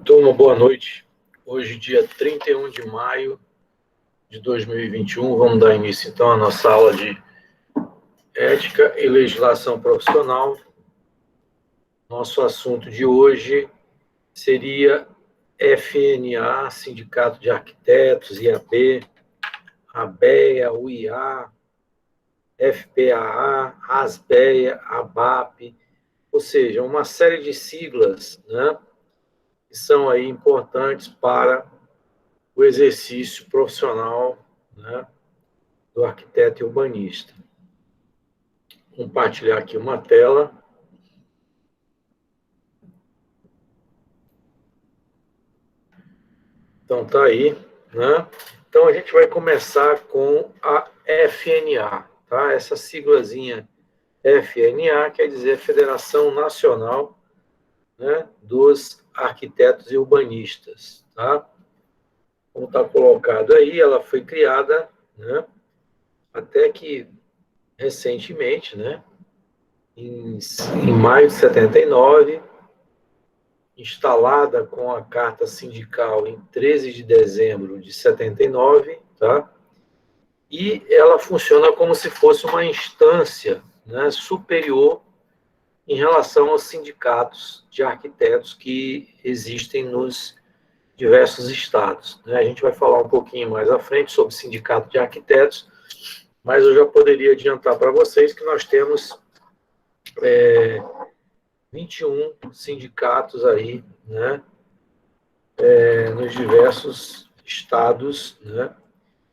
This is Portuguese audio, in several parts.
Turma, boa noite. Hoje, dia 31 de maio de 2021, vamos dar início, então, à nossa aula de Ética e Legislação Profissional. Nosso assunto de hoje seria FNA, Sindicato de Arquitetos, IAB, ABEA, UIA, FPAA, ASBEA, ABAP, ou seja, uma série de siglas, né, que são aí importantes para o exercício profissional, né, do arquiteto e urbanista. Vou compartilhar aqui uma tela. Então, tá aí, né? Então, a gente vai começar com a FNA, tá? Essa siglazinha FNA quer dizer Federação Nacional, né, dos Arquitetos e Urbanistas, tá? Como está colocado aí, ela foi criada, né, até que recentemente, né, em maio de 79, instalada com a carta sindical em 13 de dezembro de 79, tá? E ela funciona como se fosse uma instância, né, superior em relação aos sindicatos de arquitetos que existem nos diversos estados, né? A gente vai falar um pouquinho mais à frente sobre o sindicato de arquitetos, mas eu já poderia adiantar para vocês que nós temos 21 sindicatos aí, né, nos diversos estados, né,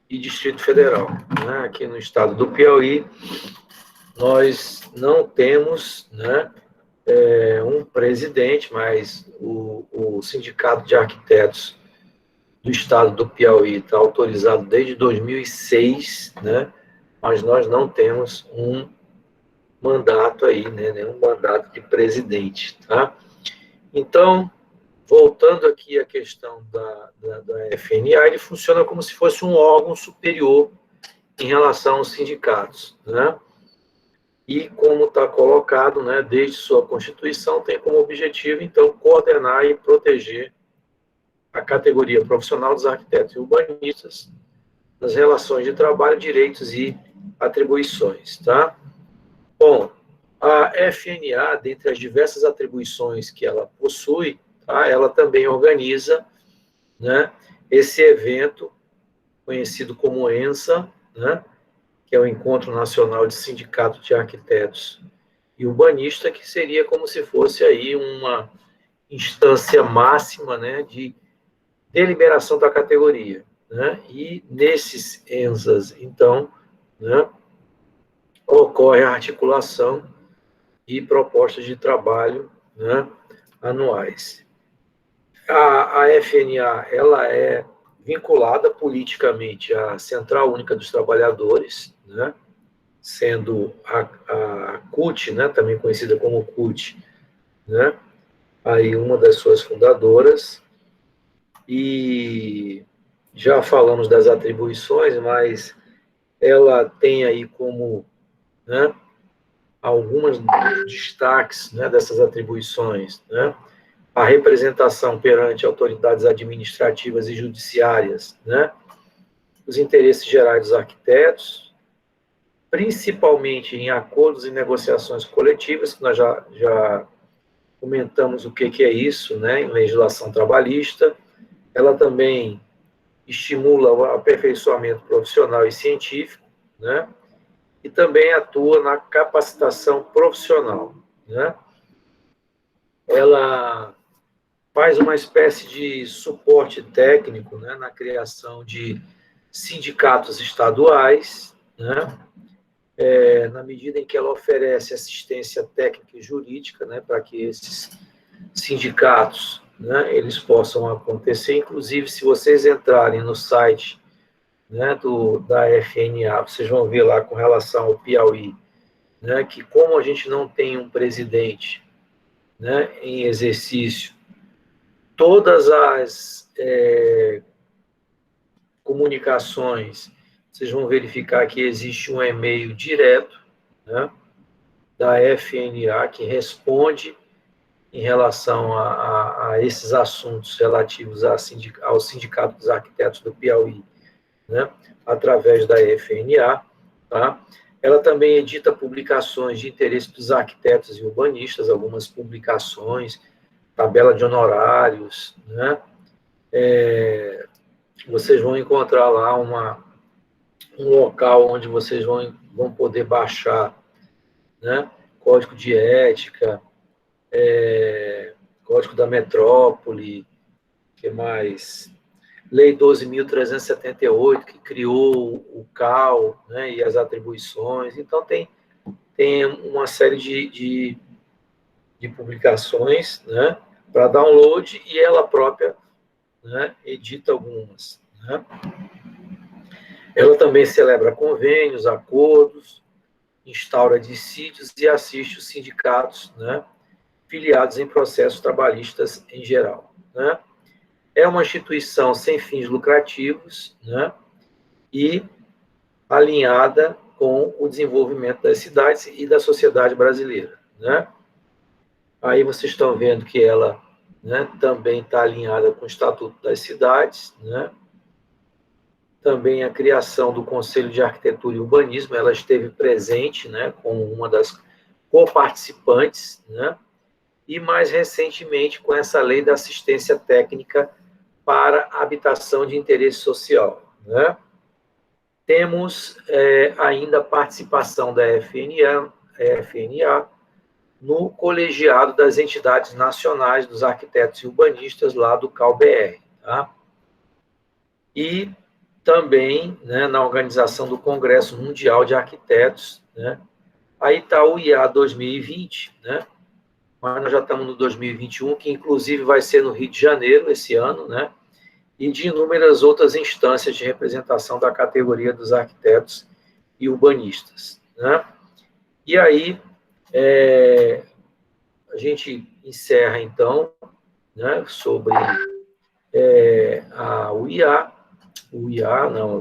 e Distrito Federal, né? Aqui no estado do Piauí, nós não temos, né, um presidente, mas o Sindicato de Arquitetos do estado do Piauí está autorizado desde 2006, né, mas nós não temos um mandato aí, né, nenhum mandato de presidente, tá? Então, voltando aqui à questão da FNA, ele funciona como se fosse um órgão superior em relação aos sindicatos, né? E como está colocado, né, desde sua constituição, tem como objetivo, então, coordenar e proteger a categoria profissional dos arquitetos e urbanistas nas relações de trabalho, direitos e atribuições, tá? Bom, a FNA, dentre as diversas atribuições que ela possui, tá, ela também organiza, né, esse evento conhecido como ENSA, né, que é o Encontro Nacional de Sindicatos de Arquitetos e Urbanistas, que seria como se fosse aí uma instância máxima, né, de deliberação da categoria, né? E nesses ENSAs, então, né, ocorre a articulação e propostas de trabalho, né, anuais. A FNA, ela é vinculada politicamente à Central Única dos Trabalhadores, né, sendo a CUT, né, também conhecida como CUT, né, aí uma das suas fundadoras. E já falamos das atribuições, mas ela tem aí como, né, alguns destaques, né, dessas atribuições, né, a representação perante autoridades administrativas e judiciárias, né, os interesses gerais dos arquitetos, principalmente em acordos e negociações coletivas, que nós já comentamos o que é isso, né, em legislação trabalhista. Ela também estimula o aperfeiçoamento profissional e científico, né, e também atua na capacitação profissional, né. Ela faz uma espécie de suporte técnico, né, na criação de sindicatos estaduais, né, na medida em que ela oferece assistência técnica e jurídica, né, para que esses sindicatos, né, eles possam acontecer. Inclusive, se vocês entrarem no site, né, da FNA, vocês vão ver lá com relação ao Piauí, né, que como a gente não tem um presidente, né, em exercício, todas as comunicações, vocês vão verificar que existe um e-mail direto, né, da FNA que responde em relação a esses assuntos relativos ao Sindicato dos Arquitetos do Piauí, né, através da FNA. Tá? Ela também edita publicações de interesse dos arquitetos e urbanistas, algumas publicações, tabela de honorários, né? Vocês vão encontrar lá um local onde vocês vão poder baixar, né, código de ética, código da metrópole, que mais? Lei 12.378, que criou o CAL, né, e as atribuições. Então, tem uma série de publicações, né, para download, e ela própria, né, edita algumas. Né? Ela também celebra convênios, acordos, instaura dissídios e assiste os sindicatos, né, filiados em processos trabalhistas em geral. Né? É uma instituição sem fins lucrativos, né, e alinhada com o desenvolvimento das cidades e da sociedade brasileira. Né? Aí vocês estão vendo que ela, né, também está alinhada com o Estatuto das Cidades, né? Também a criação do Conselho de Arquitetura e Urbanismo, ela esteve presente, né, como uma das coparticipantes, né? E mais recentemente com essa lei da assistência técnica para habitação de interesse social, né? Temos ainda a participação da FNA no colegiado das entidades nacionais dos arquitetos e urbanistas lá do CalBR, tá? E também, né, na organização do Congresso Mundial de Arquitetos, né? Aí está o IA 2020, né? Mas nós já estamos no 2021, que inclusive vai ser no Rio de Janeiro esse ano, né? E de inúmeras outras instâncias de representação da categoria dos arquitetos e urbanistas, né? E aí, a gente encerra, então, né, sobre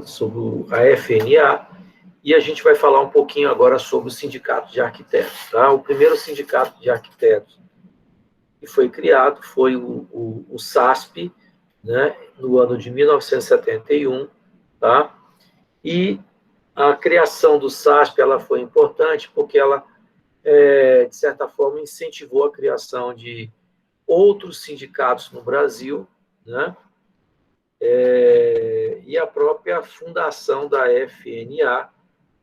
sobre a FNA, e a gente vai falar um pouquinho agora sobre o Sindicato de Arquitetos. Tá? O primeiro sindicato de arquitetos que foi criado foi o SASP, né, no ano de 1971, tá? E a criação do SASP ela foi importante porque ela, de certa forma, incentivou a criação de outros sindicatos no Brasil, né? E a própria fundação da FNA,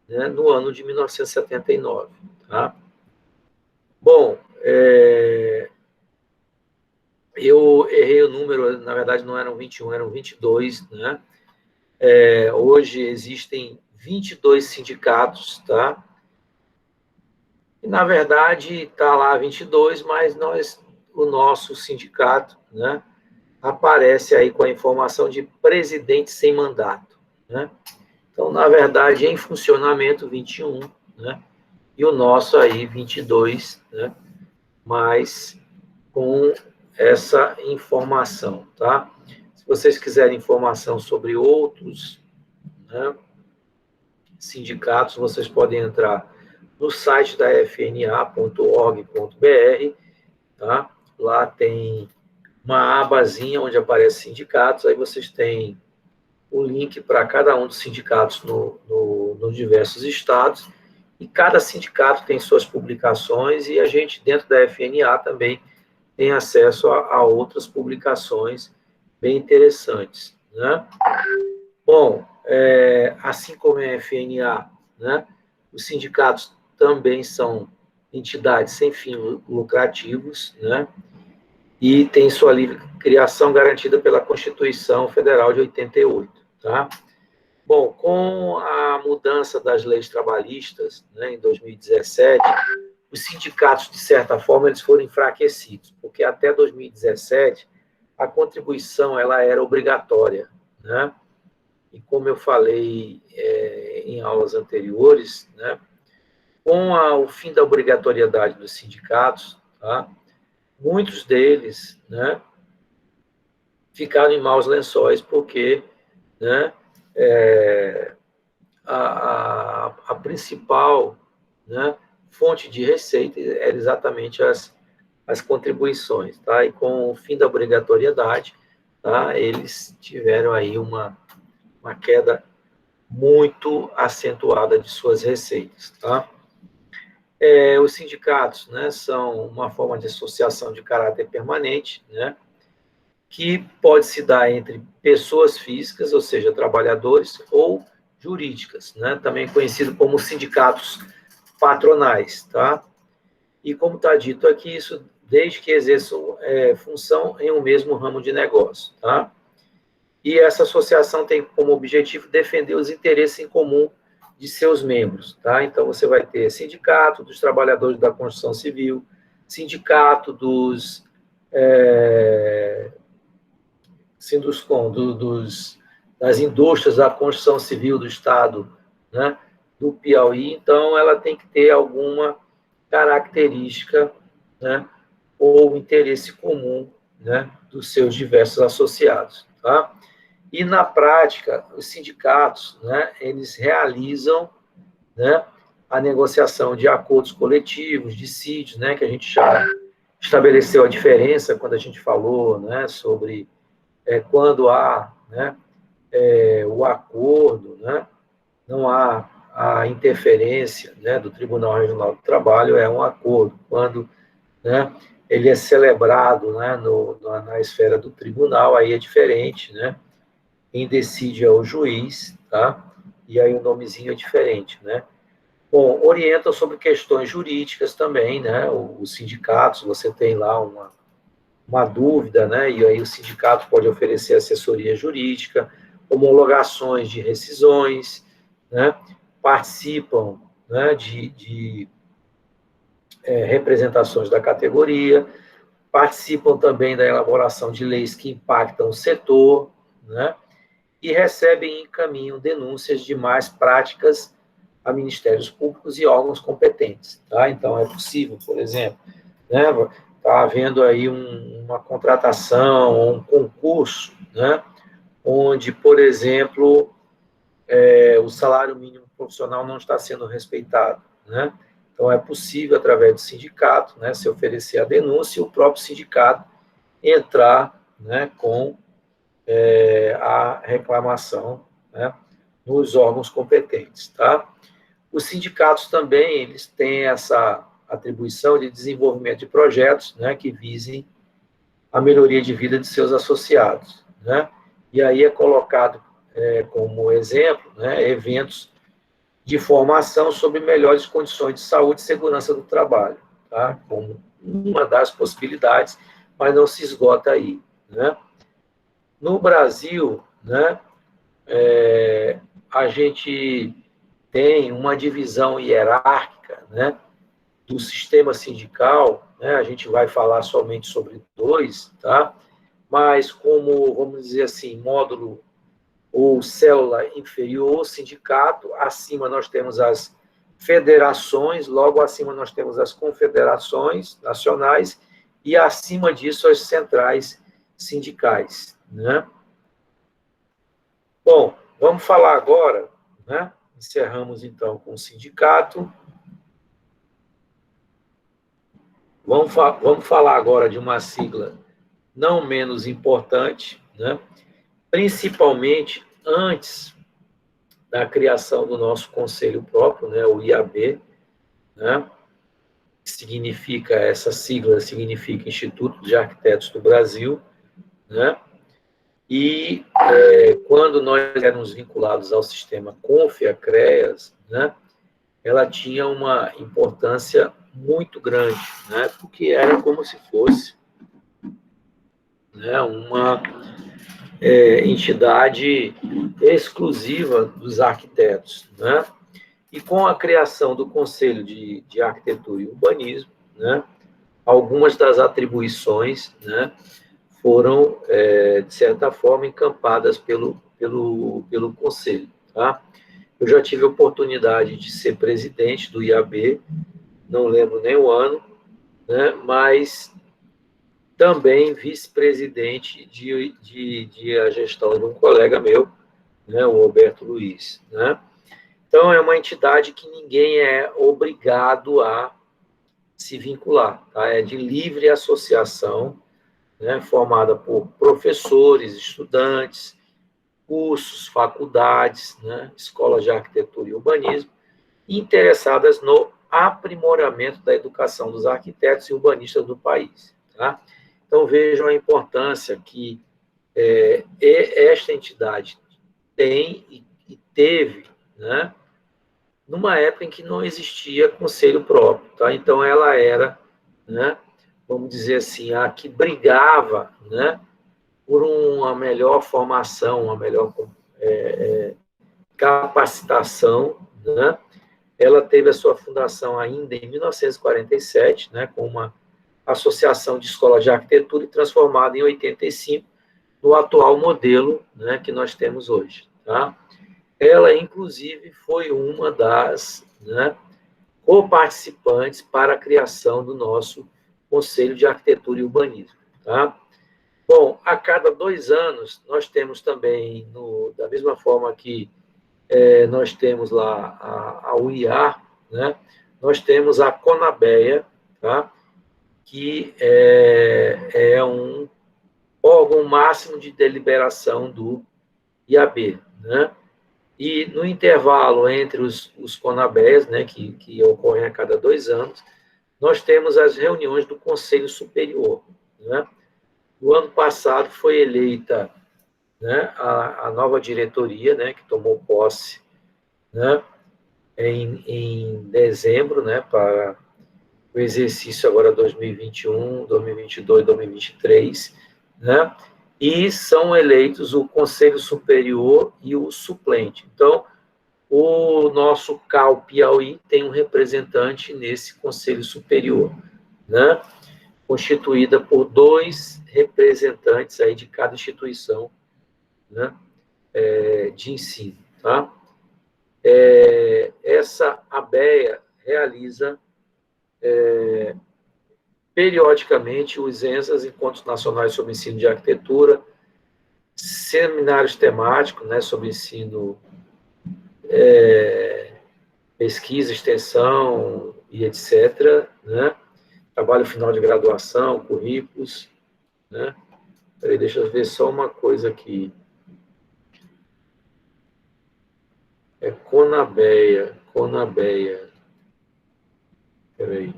né, no ano de 1979. Tá? Bom, eu errei o número, na verdade não eram 21, eram 22, né? Hoje existem 22 sindicatos, tá? E, na verdade, está lá 22, mas o nosso sindicato, né, aparece aí com a informação de presidente sem mandato, né? Então, na verdade, em funcionamento 21, né? E o nosso aí 22, né? Mas com essa informação, tá? Se vocês quiserem informação sobre outros, né, sindicatos, vocês podem entrar no site da fna.org.br, tá? Lá tem uma abazinha onde aparece sindicatos, aí vocês têm o link para cada um dos sindicatos nos diversos estados, e cada sindicato tem suas publicações, e a gente, dentro da FNA, também tem acesso a outras publicações bem interessantes. Né? Bom, assim como a FNA, né, os sindicatos também são entidades sem fins lucrativos, né, e tem sua livre criação garantida pela Constituição Federal de 88. Tá? Bom, com a mudança das leis trabalhistas, né, em 2017, os sindicatos, de certa forma, eles foram enfraquecidos, porque até 2017 a contribuição ela era obrigatória, né? E como eu falei em aulas anteriores, né, com o fim da obrigatoriedade dos sindicatos, tá, muitos deles, né, ficaram em maus lençóis, porque, né, a principal, né, fonte de receita era exatamente as contribuições, tá? E com o fim da obrigatoriedade, tá? Eles tiveram aí uma queda muito acentuada de suas receitas, tá? Os sindicatos, né, são uma forma de associação de caráter permanente, né, que pode se dar entre pessoas físicas, ou seja, trabalhadores, ou jurídicas, né, também conhecido como sindicatos patronais, tá? E como está dito aqui, isso desde que exerçam função em um mesmo ramo de negócio, tá? E essa associação tem como objetivo defender os interesses em comum de seus membros, tá? Então, você vai ter sindicato dos trabalhadores da construção civil, sindicato das indústrias da construção civil do Estado, né, do Piauí. Então, ela tem que ter alguma característica, né, ou interesse comum, né, dos seus diversos associados, tá? E, na prática, os sindicatos, né, eles realizam, né, a negociação de acordos coletivos, dissídios, né, que a gente já estabeleceu a diferença quando a gente falou, né, sobre quando há, né, o acordo, né, não há a interferência, né, do Tribunal Regional do Trabalho, é um acordo. Quando, né, ele é celebrado, né, na esfera do tribunal, aí é diferente, né? Quem decide é o juiz, tá? E aí o nomezinho é diferente, né? Bom, orientam sobre questões jurídicas também, né? Os sindicatos, você tem lá uma dúvida, né? E aí o sindicato pode oferecer assessoria jurídica, homologações de rescisões, né? Participam, né, de representações da categoria, participam também da elaboração de leis que impactam o setor, né? E recebem e encaminham denúncias de más práticas a ministérios públicos e órgãos competentes, tá? Então, é possível, por exemplo, né, tá havendo aí uma contratação, um concurso, né, onde, por exemplo, o salário mínimo profissional não está sendo respeitado, né? Então, é possível, através do sindicato, né, se oferecer a denúncia e o próprio sindicato entrar, né, com a reclamação, né, nos órgãos competentes, tá? Os sindicatos também, eles têm essa atribuição de desenvolvimento de projetos, né, que visem a melhoria de vida de seus associados, né? E aí é colocado como exemplo, né, eventos de formação sobre melhores condições de saúde e segurança do trabalho, tá? Como uma das possibilidades, mas não se esgota aí, né? No Brasil, né, a gente tem uma divisão hierárquica, né, do sistema sindical, né, a gente vai falar somente sobre dois, tá? Mas como, vamos dizer assim, módulo ou célula inferior, sindicato, acima nós temos as federações, logo acima nós temos as confederações nacionais e acima disso as centrais sindicais, né? Bom, vamos falar agora, né? Encerramos então com o sindicato. Vamos falar agora de uma sigla não menos importante, né? Principalmente antes da criação do nosso conselho próprio, né? O IAB, né? Significa, essa sigla significa Instituto de Arquitetos do Brasil, né? E quando nós éramos vinculados ao sistema CONFIA-CREAS, né, ela tinha uma importância muito grande, né, porque era como se fosse, né, uma entidade exclusiva dos arquitetos, né? E com a criação do Conselho de Arquitetura e Urbanismo, né, algumas das atribuições, né, foram, de certa forma, encampadas pelo Conselho. Tá? Eu já tive a oportunidade de ser presidente do IAB, não lembro nem o ano, né, mas também vice-presidente de a gestão de um colega meu, né, o Roberto Luiz. Né? Então, é uma entidade que ninguém é obrigado a se vincular, tá? É de livre associação, né, formada por professores, estudantes, cursos, faculdades, né, escolas de arquitetura e urbanismo, interessadas no aprimoramento da educação dos arquitetos e urbanistas do país. Tá? Então, vejam a importância que esta entidade tem e teve, né, numa época em que não existia conselho próprio. Tá? Então, ela era, né, vamos dizer assim, a que brigava, né, por uma melhor formação, uma melhor capacitação, né? Ela teve a sua fundação ainda em 1947, né, com uma associação de escolas de arquitetura e transformada em 85 no atual modelo, né, que nós temos hoje. Tá? Ela, inclusive, foi uma das, né, co-participantes para a criação do nosso Conselho de Arquitetura e Urbanismo. Tá? Bom, a cada 2 anos, nós temos também, da mesma forma que nós temos lá a UIA, né? Nós temos a CONABEA, tá? Que é um órgão máximo de deliberação do IAB. Né? E no intervalo entre os CONABEs, né, que ocorrem a cada 2 anos, nós temos as reuniões do Conselho Superior. Né? No ano passado foi eleita, né, a nova diretoria, né, que tomou posse, né, em dezembro, né, para o exercício agora 2021, 2022, 2023, né, e são eleitos o Conselho Superior e o suplente. Então, o nosso CAU Piauí tem um representante nesse Conselho Superior, né, constituída por 2 representantes aí de cada instituição, né, de ensino. Tá? Essa ABEA realiza periodicamente os ENSAs, Encontros Nacionais sobre Ensino de Arquitetura, seminários temáticos, né, sobre ensino, pesquisa, extensão e etc., né, trabalho final de graduação, currículos, né. Peraí, deixa eu ver só uma coisa aqui. É Conabeia. Peraí.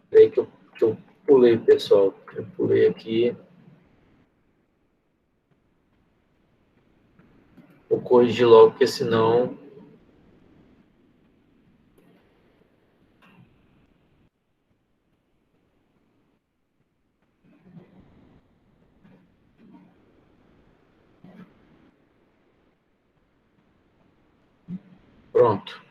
Peraí que eu pulei, pessoal. Eu pulei aqui. Vou corrigir logo, porque senão... Pronto.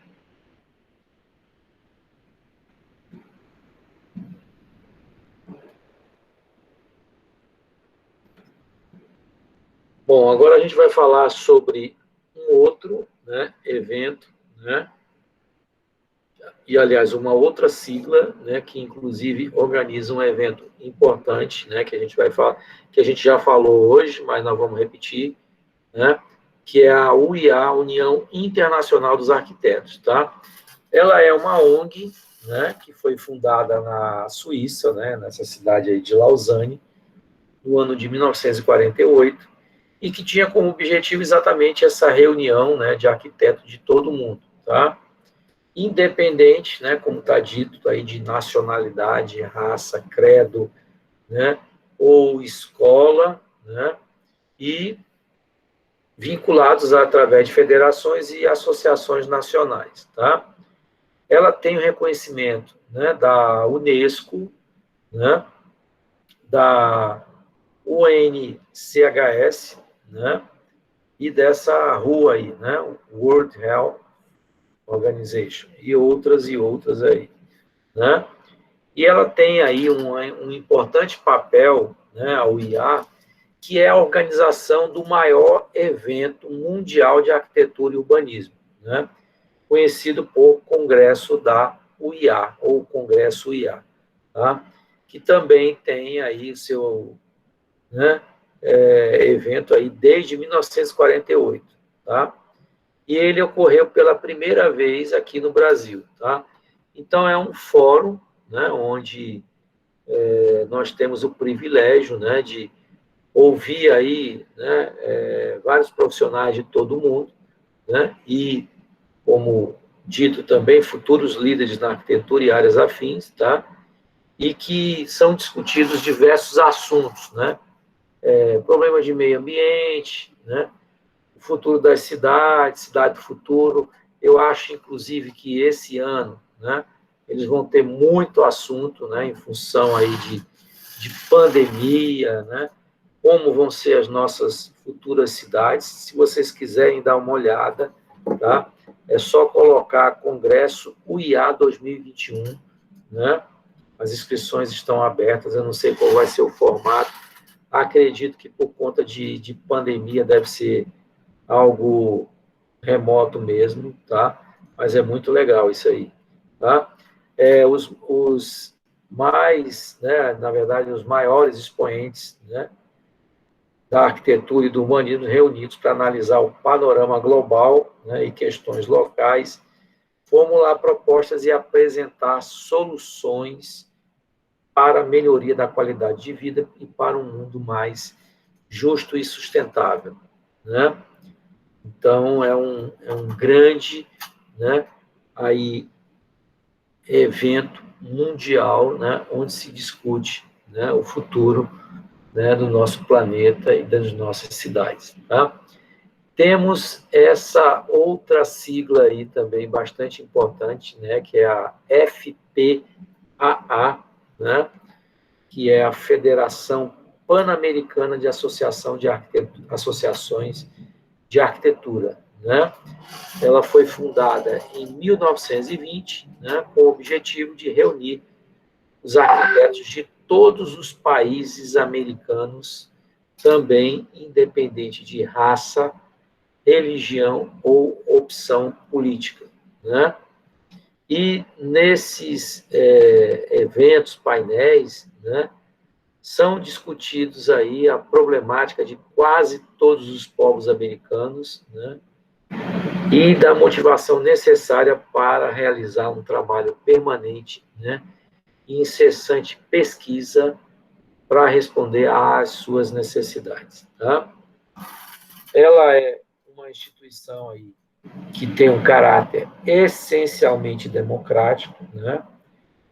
Bom, agora a gente vai falar sobre um outro, né, evento, né, e, aliás, uma outra sigla, né, que, inclusive, organiza um evento importante, né, que a gente vai falar, que a gente já falou hoje, mas nós vamos repetir, né, que é a UIA, União Internacional dos Arquitetos. Tá? Ela é uma ONG, né, que foi fundada na Suíça, né, nessa cidade aí de Lausanne, no ano de 1948, e que tinha como objetivo exatamente essa reunião, né, de arquitetos de todo mundo, tá? Independente, né, como está dito aí, de nacionalidade, raça, credo, né, ou escola, né, e vinculados através de federações e associações nacionais, tá? Ela tem o reconhecimento, né, da Unesco, né, da UNCHS, né, e dessa rua aí, né, World Health Organization, e outras aí, né? E ela tem aí um importante papel, né, a UIA, que é a organização do maior evento mundial de arquitetura e urbanismo, né, conhecido por Congresso da UIA, ou Congresso UIA, tá? Que também tem aí o seu, né, evento aí desde 1948, tá? E ele ocorreu pela primeira vez aqui no Brasil, tá? Então, é um fórum, né, onde nós temos o privilégio, né, de ouvir aí, né, vários profissionais de todo o mundo, né, e, como dito também, futuros líderes na arquitetura e áreas afins, tá? E que são discutidos diversos assuntos, né? Problemas de meio ambiente, né? O futuro das cidades, cidade do futuro. Eu acho, inclusive, que esse ano, né, eles vão ter muito assunto, né, em função aí de pandemia, né? Como vão ser as nossas futuras cidades. Se vocês quiserem dar uma olhada, tá? É só colocar Congresso UIA 2021, né? As inscrições estão abertas, eu não sei qual vai ser o formato. Acredito que por conta de pandemia deve ser algo remoto mesmo, tá? Mas é muito legal isso aí, tá? Os mais, né, na verdade, os maiores expoentes, né, da arquitetura e do humanismo reunidos para analisar o panorama global, né, e questões locais, formular propostas e apresentar soluções para a melhoria da qualidade de vida e para um mundo mais justo e sustentável, né? Então, é um grande, né, aí, evento mundial, né, onde se discute, né, o futuro, né, do nosso planeta e das nossas cidades. Tá? Temos essa outra sigla aí também bastante importante, né, que é a FPAA, né, que é a Federação Pan-Americana de Associações de Arquitetura. Né? Ela foi fundada em 1920, né, com o objetivo de reunir os arquitetos de todos os países americanos, também independente de raça, religião ou opção política. Né? E nesses eventos, painéis, né, são discutidos aí a problemática de quase todos os povos americanos, né, e da motivação necessária para realizar um trabalho permanente, né, e incessante pesquisa para responder às suas necessidades. Tá? Ela é uma instituição aí que tem um caráter essencialmente democrático, né,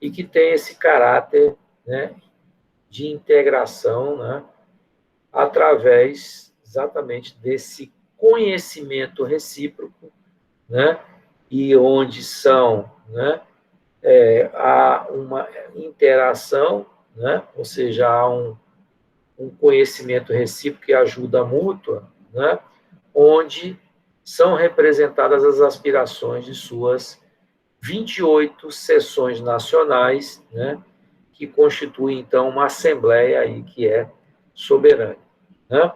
e que tem esse caráter, né, de integração, né, através exatamente desse conhecimento recíproco, né, e onde são, né, há uma interação, né, ou seja, há um conhecimento recíproco e ajuda mútua, né, onde são representadas as aspirações de suas 28 seções nacionais, né, que constituem, então, uma assembleia aí que é soberana. Né?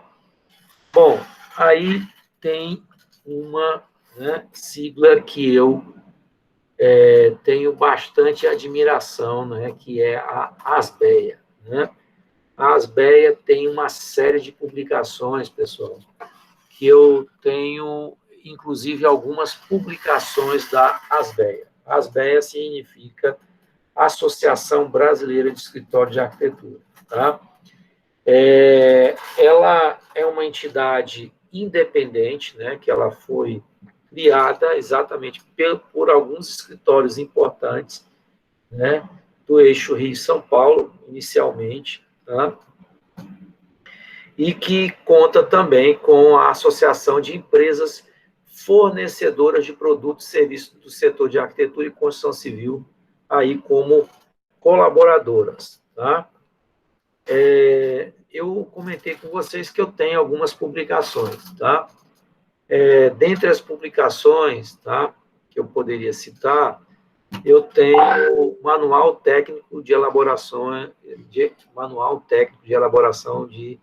Bom, aí tem uma, né, sigla que eu tenho bastante admiração, né, que é a ASBEA. Né? A ASBEA tem uma série de publicações, pessoal, que eu tenho, inclusive, algumas publicações da ASBEA. ASBEA significa Associação Brasileira de Escritório de Arquitetura. Tá? Ela é uma entidade independente, né, que ela foi criada exatamente por alguns escritórios importantes, né, do eixo Rio-São Paulo, inicialmente, tá? E que conta também com a Associação de Empresas Fornecedoras de Produtos e Serviços do setor de arquitetura e construção civil, aí como colaboradoras. Tá? Eu comentei com vocês que eu tenho algumas publicações. Tá? Dentre as publicações, tá, que eu poderia citar, eu tenho o Manual Técnico de Elaboração de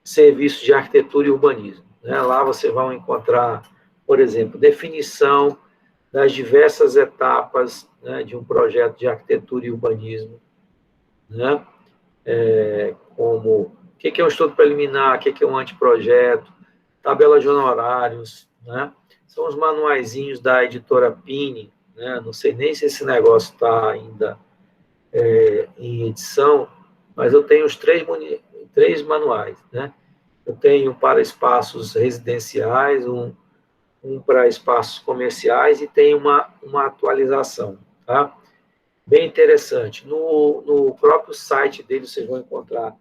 Serviços de Arquitetura e Urbanismo. Né? Lá você vai encontrar, por exemplo, definição das diversas etapas, né, de um projeto de arquitetura e urbanismo, né? Como O que é um estudo preliminar, o que é um anteprojeto, tabela de honorários, né? São os manuaizinhos da editora Pini, né? Não sei nem se esse negócio está ainda em edição, mas eu tenho os três manuais, né? Eu tenho para espaços residenciais, um para espaços comerciais e tem uma atualização, tá? Bem interessante. No próprio site deles vocês vão encontrar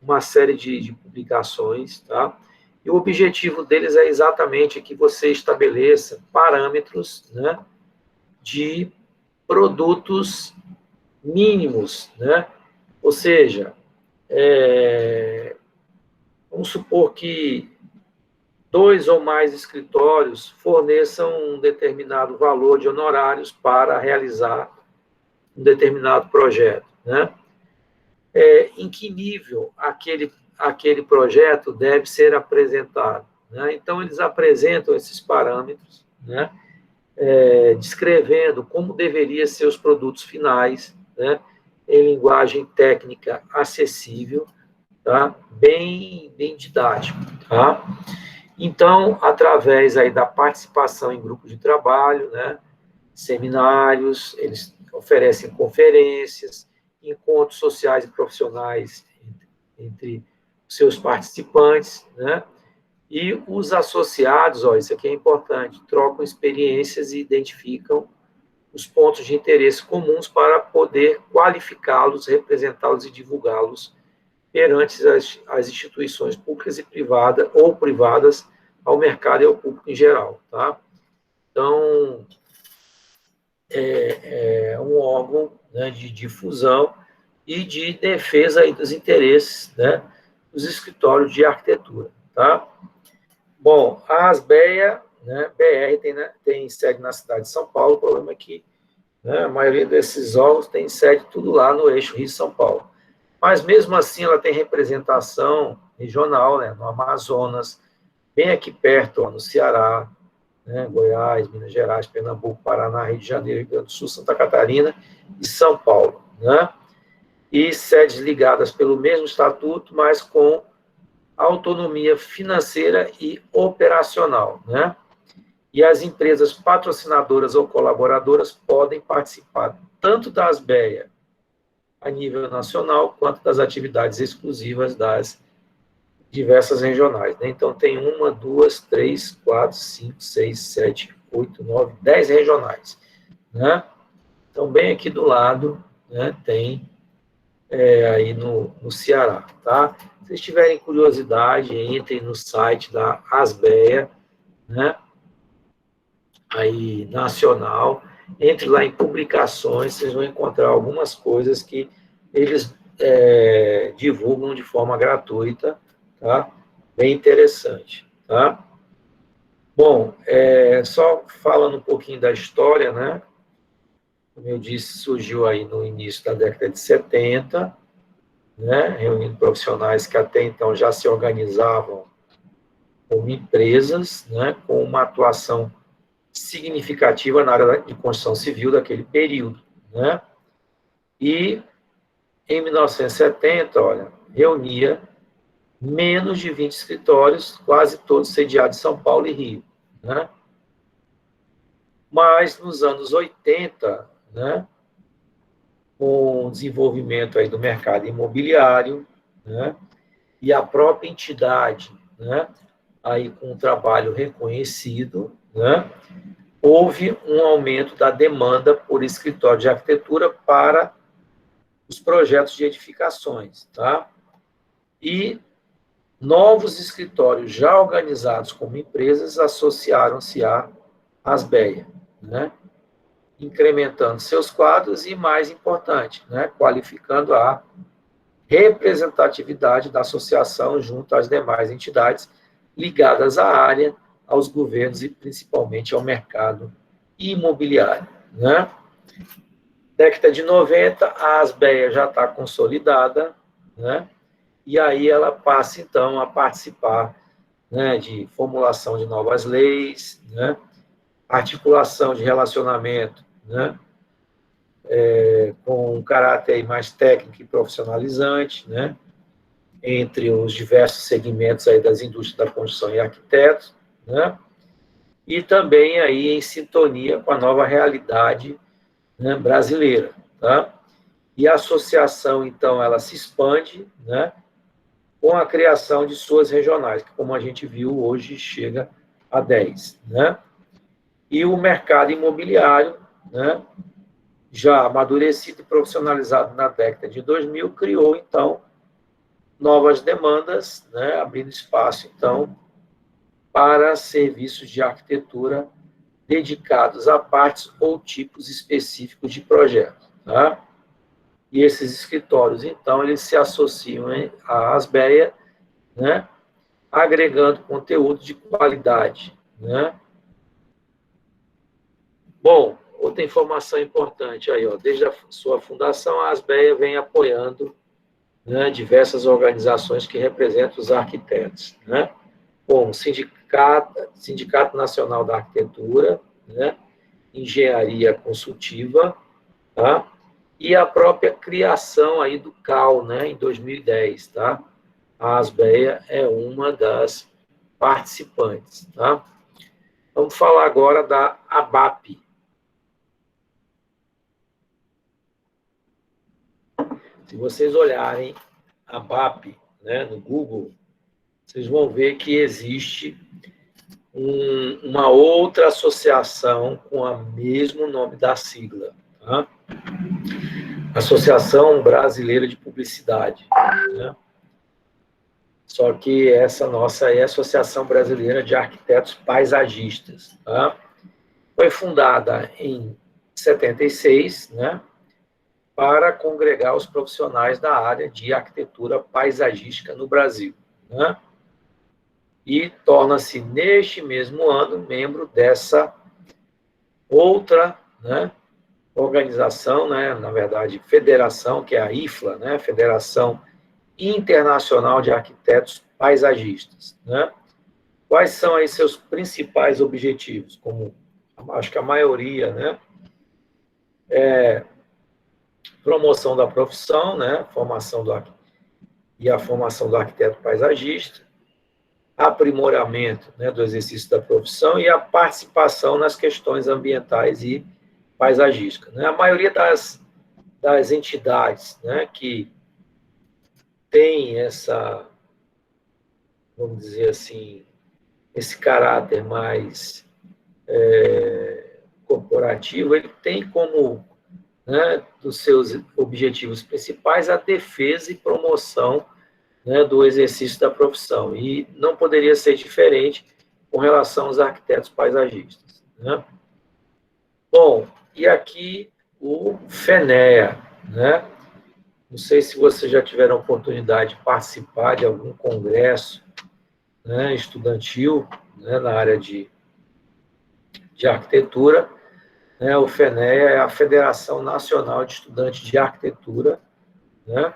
uma série de publicações, tá? E o objetivo deles é exatamente que você estabeleça parâmetros, né, de produtos mínimos, né? Ou seja, vamos supor que 2 ou mais escritórios forneçam um determinado valor de honorários para realizar um determinado projeto, né? Em que nível aquele projeto deve ser apresentado, né? Então, eles apresentam esses parâmetros, né? Descrevendo como deveriam ser os produtos finais, né? Em linguagem técnica acessível, tá? Bem didático, tá? Então, através aí da participação em grupos de trabalho, né? Seminários, eles oferecem conferências, encontros sociais e profissionais entre seus participantes, né? E os associados, ó, isso aqui é importante, trocam experiências e identificam os pontos de interesse comuns para poder qualificá-los, representá-los e divulgá-los perante as instituições públicas e privadas, ou privadas, ao mercado e ao público em geral, tá? Então, é um órgão, né, de difusão e de defesa aí dos interesses, né, dos escritórios de arquitetura, tá? Bom, a Asbeia, né, BR, tem sede na cidade de São Paulo, o problema é que, né, a maioria desses órgãos tem sede tudo lá no eixo Rio-São Paulo. Mas, mesmo assim, ela tem representação regional, né, no Amazonas, bem aqui perto, ó, no Ceará, né, Goiás, Minas Gerais, Pernambuco, Paraná, Rio de Janeiro, Rio Grande do Sul, Santa Catarina e São Paulo, né? E sedes ligadas pelo mesmo estatuto, mas com autonomia financeira e operacional, né? E as empresas patrocinadoras ou colaboradoras podem participar tanto da Asbeia a nível nacional, quanto das atividades exclusivas das diversas regionais, né? Então, tem 1, 2, 3, 4, 5, 6, 7, 8, 9, 10 regionais, né? Então, bem aqui do lado, né, tem aí no Ceará, tá? Se vocês tiverem curiosidade, entrem no site da Asbeia, né, aí nacional, entre lá em publicações, vocês vão encontrar algumas coisas que eles divulgam de forma gratuita, tá? Bem interessante, tá? Bom, só falando um pouquinho da história, né? Como eu disse, surgiu aí no início da década de 70, né? Reunindo profissionais que até então já se organizavam como empresas, né? Com uma atuação significativa na área de construção civil daquele período, né? E, em 1970, olha, reunia menos de 20 escritórios, quase todos sediados em São Paulo e Rio, né? Mas, nos anos 80, né, com o desenvolvimento aí do mercado imobiliário, né, e a própria entidade, né, aí com um trabalho reconhecido, né, houve um aumento da demanda por escritório de arquitetura para os projetos de edificações, tá? E novos escritórios já organizados como empresas associaram-se à Asbeia, né? Incrementando seus quadros e, mais importante, né, qualificando a representatividade da associação junto às demais entidades ligadas à área, aos governos e principalmente ao mercado imobiliário, né? Década de 90, a Asbeia já está consolidada, né? E aí ela passa, então, a participar, né, de formulação de novas leis, né, articulação de relacionamento, né, com um caráter mais técnico e profissionalizante, né, entre os diversos segmentos aí das indústrias da construção e arquitetos, né? E também aí em sintonia com a nova realidade, né, brasileira, tá? E a associação, então, ela se expande, né, com a criação de suas regionais, que, como a gente viu, hoje chega a 10, né? E o mercado imobiliário, né, já amadurecido e profissionalizado na década de 2000, criou, então, novas demandas, né, abrindo espaço, então, para serviços de arquitetura dedicados a partes ou tipos específicos de projeto, tá? E esses escritórios, então, eles se associam à Asbeia, né, agregando conteúdo de qualidade, né? Bom, outra informação importante aí, ó, desde a sua fundação, a Asbeia vem apoiando, né, diversas organizações que representam os arquitetos, né? Como o Sindicato Nacional da Arquitetura, né, Engenharia Consultiva, tá? E a própria criação aí do CAL, né, em 2010, tá? A Asbeia é uma das participantes, tá? Vamos falar agora da ABAP. Se vocês olharem a ABAP, né, no Google, vocês vão ver que existe uma outra associação com o mesmo nome da sigla, tá? Associação Brasileira de Publicidade, né? Só que essa nossa é a Associação Brasileira de Arquitetos Paisagistas, tá? Foi fundada em 76, né, para congregar os profissionais da área de arquitetura paisagística no Brasil, né? E torna-se, neste mesmo ano, membro dessa outra, né, organização, né, na verdade, federação, que é a IFLA, né, Federação Internacional de Arquitetos Paisagistas, né? Quais são aí seus principais objetivos? Como acho que a maioria, né? Promoção da profissão, né? E a formação do arquiteto paisagista, aprimoramento, né, do exercício da profissão e a participação nas questões ambientais e paisagísticas, né? A maioria das entidades, né, que tem essa, vamos dizer assim, esse caráter mais corporativo, ele tem como, né, dos seus objetivos principais a defesa e promoção, né, do exercício da profissão. E não poderia ser diferente com relação aos arquitetos paisagistas, né? Bom, e aqui o FENEA, né? Não sei se vocês já tiveram a oportunidade de participar de algum congresso, né, estudantil, né, na área de arquitetura, né? O FENEA é a Federação Nacional de Estudantes de Arquitetura, né?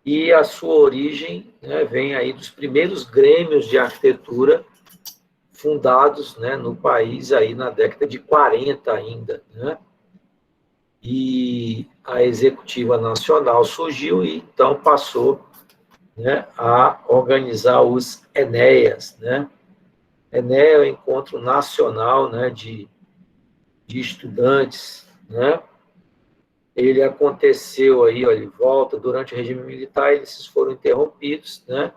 E a sua origem, né, vem aí dos primeiros grêmios de arquitetura fundados, né, no país aí na década de 40 ainda, né? E a Executiva Nacional surgiu e então passou, né, a organizar os ENEAs, né? ENEA é o Encontro Nacional, né, de Estudantes, né? Ele aconteceu aí, olha, em volta, durante o regime militar, eles foram interrompidos, né?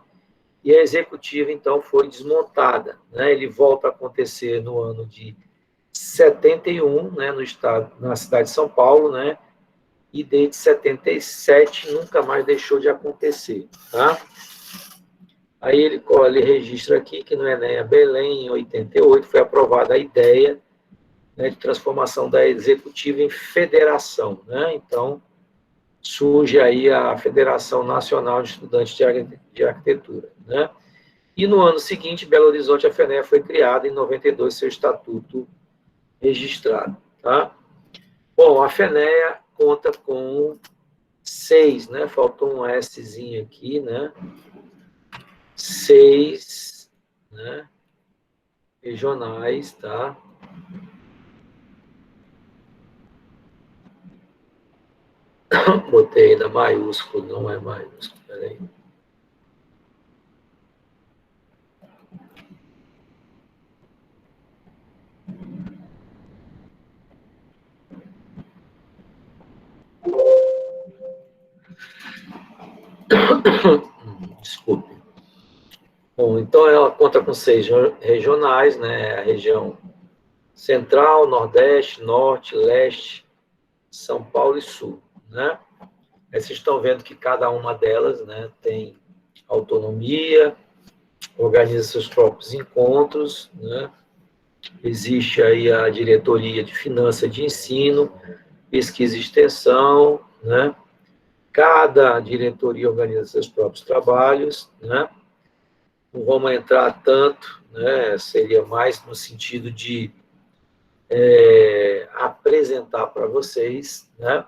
E a executiva, então, foi desmontada, né? Ele volta a acontecer no ano de 71, né, no estado, na cidade de São Paulo, né? E desde 77 nunca mais deixou de acontecer, tá? Aí ele registra aqui que no Enem Belém, em 88, foi aprovada a ideia, né, de transformação da executiva em federação, né? Então, surge aí a Federação Nacional de Estudantes de Arquitetura, né? E no ano seguinte, Belo Horizonte, a FENEA foi criada, em 92, seu estatuto registrado, tá? Bom, a FENEA conta com 6, né? Faltou um Szinho aqui, né? 6, né, regionais, tá? Botei ainda maiúsculo, não é maiúsculo, peraí. Desculpe. Bom, então ela conta com 6 regionais, né? A região Central, Nordeste, Norte, Leste, São Paulo e Sul, né? Aí vocês estão vendo que cada uma delas, né, tem autonomia, organiza seus próprios encontros, né? Existe aí a diretoria de finanças de ensino, pesquisa e extensão, né? Cada diretoria organiza seus próprios trabalhos, né? Não vamos entrar tanto, né? Seria mais no sentido de apresentar para vocês, né?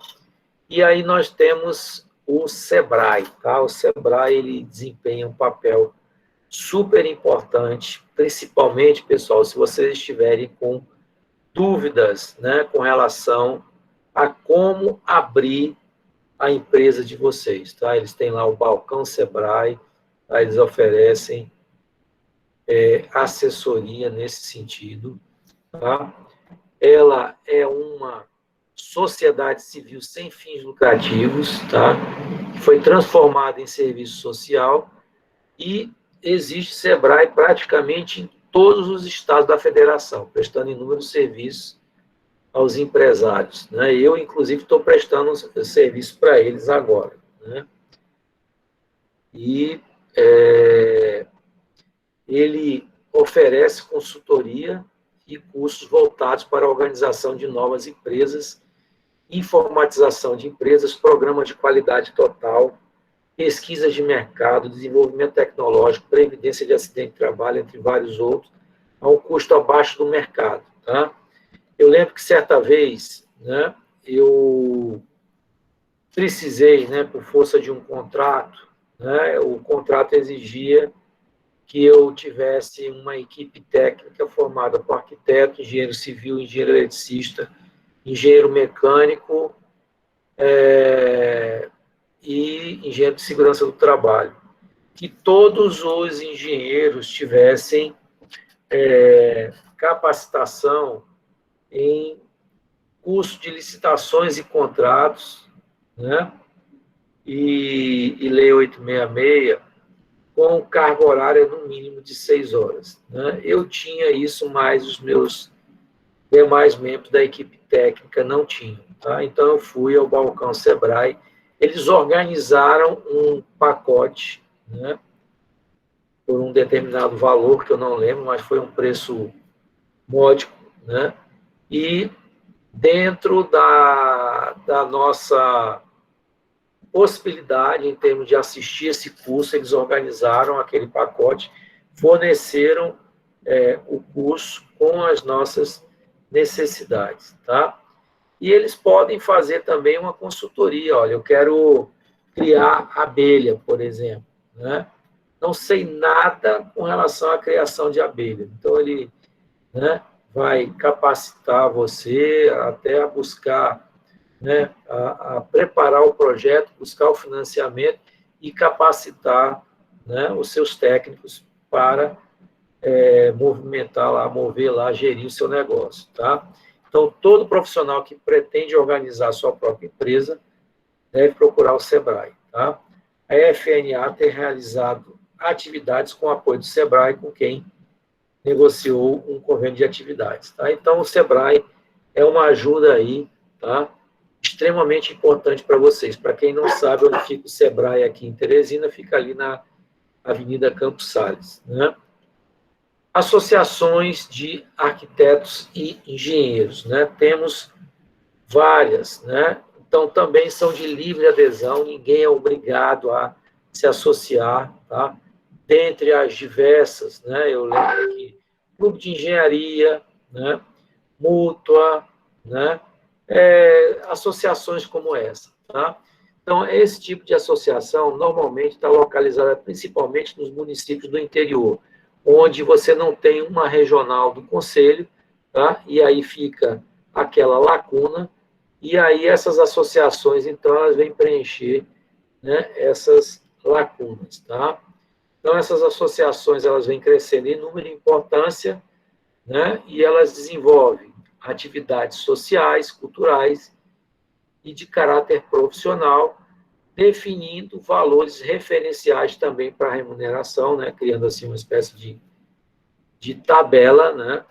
E aí nós temos o SEBRAE, tá? O SEBRAE, ele desempenha um papel super importante, principalmente, pessoal, se vocês estiverem com dúvidas, né, com relação a como abrir a empresa de vocês, tá? Eles têm lá o balcão SEBRAE, tá? Eles oferecem assessoria nesse sentido, tá? Ela é uma sociedade civil sem fins lucrativos, tá? Foi transformada em serviço social e existe SEBRAE praticamente em todos os estados da federação, prestando inúmeros serviços aos empresários, né? Eu, inclusive, estou prestando serviço para eles agora, né? E ele oferece consultoria e cursos voltados para a organização de novas empresas, informatização de empresas, programa de qualidade total, pesquisas de mercado, desenvolvimento tecnológico, previdência de acidente de trabalho, entre vários outros, a um custo abaixo do mercado, tá? Eu lembro que certa vez, né, eu precisei, né, por força de um contrato, né, o contrato exigia que eu tivesse uma equipe técnica formada por arquiteto, engenheiro civil, engenheiro eletricista, engenheiro mecânico e engenheiro de segurança do trabalho. Que todos os engenheiros tivessem capacitação em curso de licitações e contratos, né? E Lei 866, com carga horária no mínimo de 6 horas. Né? Eu tinha isso, mas os meus demais membros da equipe técnica não tinham. Tá? Então, eu fui ao balcão SEBRAE, eles organizaram um pacote, né, por um determinado valor, que eu não lembro, mas foi um preço módico, né? E dentro da nossa possibilidade, em termos de assistir esse curso, eles organizaram aquele pacote, forneceram o curso com as nossas necessidades, tá? E eles podem fazer também uma consultoria. Olha, eu quero criar abelha, por exemplo, né? Não sei nada com relação à criação de abelha. Então, ele, né, vai capacitar você até a buscar, né, a preparar o projeto, buscar o financiamento e capacitar, né, os seus técnicos para movimentar lá, mover lá, gerir o seu negócio, tá? Então, todo profissional que pretende organizar a sua própria empresa deve procurar o SEBRAE, tá? A FNA tem realizado atividades com apoio do SEBRAE com quem negociou um convênio de atividades, tá? Então, o SEBRAE é uma ajuda aí, tá? Extremamente importante para vocês. Para quem não sabe onde fica o SEBRAE aqui em Teresina, fica ali na Avenida Campos Sales, né? Associações de arquitetos e engenheiros, né? Temos várias, né? Então, também são de livre adesão, ninguém é obrigado a se associar, tá? Dentre as diversas, né? Eu lembro aqui, Clube de Engenharia, né? Mútua, né? Associações como essa, tá? Então, esse tipo de associação normalmente está localizada principalmente nos municípios do interior, onde você não tem uma regional do conselho, tá? E aí fica aquela lacuna, e aí essas associações, então, elas vêm preencher, né, essas lacunas, tá? Então, essas associações, elas vêm crescendo em número e importância, né? E elas desenvolvem atividades sociais, culturais e de caráter profissional, definindo valores referenciais também para a remuneração, né, criando assim uma espécie de tabela, né,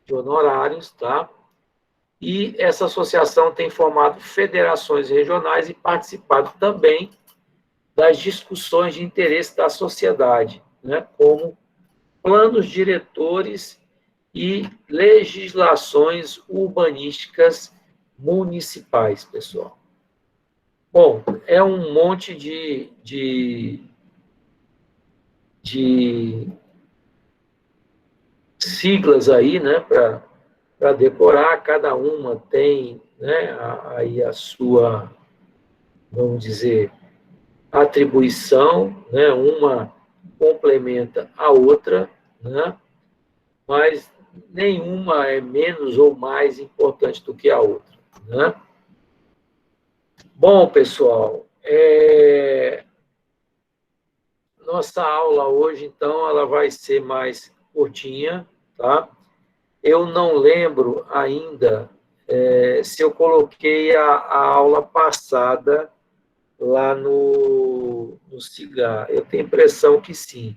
de honorários, tá? E essa associação tem formado federações regionais e participado também das discussões de interesse da sociedade, né, como planos diretores e legislações urbanísticas municipais, pessoal. Bom, é um monte de siglas aí, né, para decorar, cada uma tem, né, aí a sua, vamos dizer, atribuição, né, uma complementa a outra, né, mas nenhuma é menos ou mais importante do que a outra, né? Bom, pessoal, nossa aula hoje, então, ela vai ser mais curtinha, tá? Eu não lembro ainda se eu coloquei a aula passada lá no Cigar. Eu tenho a impressão que sim,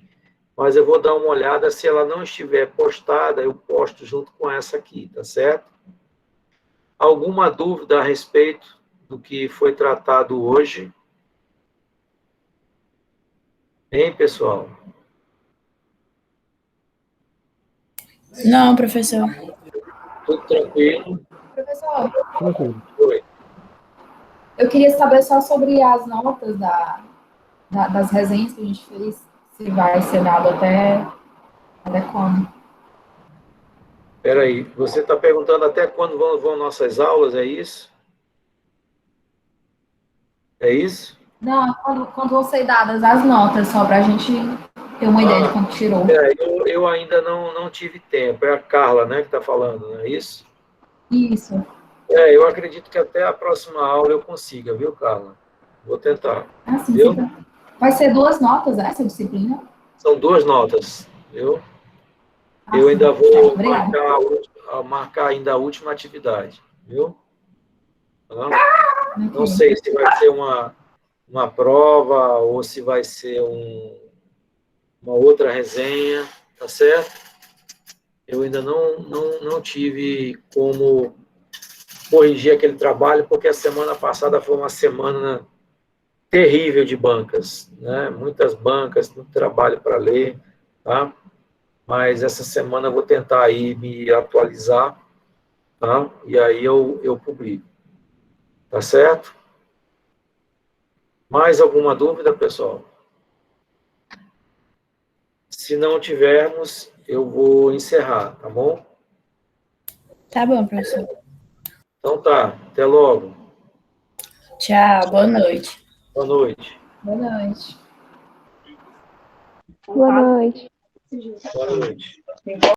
mas eu vou dar uma olhada. Se ela não estiver postada, eu posto junto com essa aqui, tá certo? Alguma dúvida a respeito do que foi tratado hoje? Hein, pessoal? Não, professor. Tudo tranquilo? Professor, Oi. eu queria saber só sobre as notas das resenhas que a gente fez, se vai ser dado até quando. Espera aí, você está perguntando até quando vão nossas aulas, é isso? É isso? Não, quando vão ser dadas as notas, só para a gente ter uma ideia de quanto tirou. Eu ainda não tive tempo. É a Carla, né, que está falando, não é isso? Isso. Eu acredito que até a próxima aula eu consiga, viu, Carla? Vou tentar. Assim, Viu? vai ser 2 notas essa disciplina? São 2 notas, viu? Eu Assim, ainda vou obrigada. marcar ainda a última atividade, viu? Tá? Não Ok. sei se vai ser uma prova ou se vai ser uma outra resenha, tá certo? Eu ainda não tive como corrigir aquele trabalho, porque a semana passada foi uma semana terrível de bancas, né? Muitas bancas, muito trabalho para ler, tá? Mas essa semana eu vou tentar aí me atualizar, tá? E aí eu publico, tá certo? Mais alguma dúvida, pessoal? Se não tivermos, eu vou encerrar, tá bom? Tá bom, professor. Então tá, até logo. Tchau, boa noite. Boa noite. Boa noite. Boa noite. Boa noite.